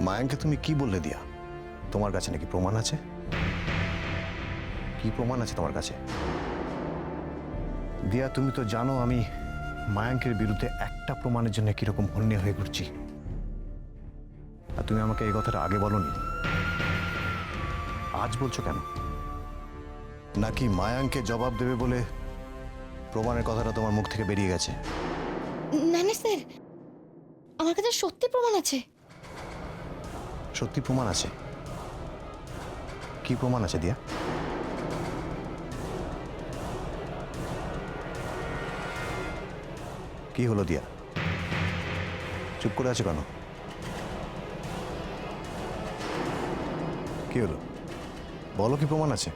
মায়াঙ্কে তুমি কি বললে দিয়া? তোমার কাছে নাকি প্রমাণ আছে? কি প্রমাণ আছে তোমার কাছে? দিয়া, তুমি তো জানো আমি মায়াঙ্কের বিরুদ্ধে একটা প্রমাণের জন্য কিরকম হন্যে হয়ে ঘুরছি। আর তুমি আমাকে এই কথাটা আগে বলনি, আজ বলছো কেন? নাকি মায়াঙ্কে জবাব দেবে বলে প্রমাণের কথাটা তোমার মুখ থেকে বেরিয়ে গেছে? না না স্যার, আমার কাছে সত্যি প্রমাণ আছে। সত্যি প্রমাণ আছে? কি প্রমাণ আছে দিয়া? কি হলো দিয়া, চুপ করে আছে কেন? কি হলো, বলো কি প্রমাণ আছে?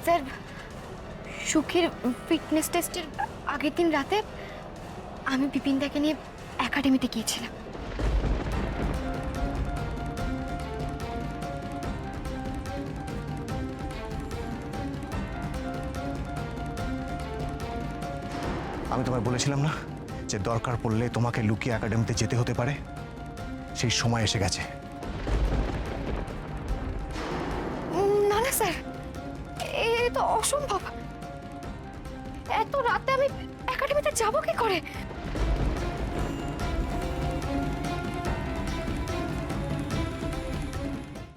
স্যার, সুখের ফিটনেস টেস্টের আগের দিন রাতে আমি বিপিনদাকে নিয়ে একাডেমিতে গিয়েছিলাম। আমি তোমায় বলেছিলাম না যে দরকার পড়লে তোমাকে লুকিয়ে একাডেমিতে যেতে হতে পারে? সেই সময় এসে গেছে। না না স্যার, এ তো অসম্ভব। এত রাতে আমি একাডেমিতে যাব কি করে?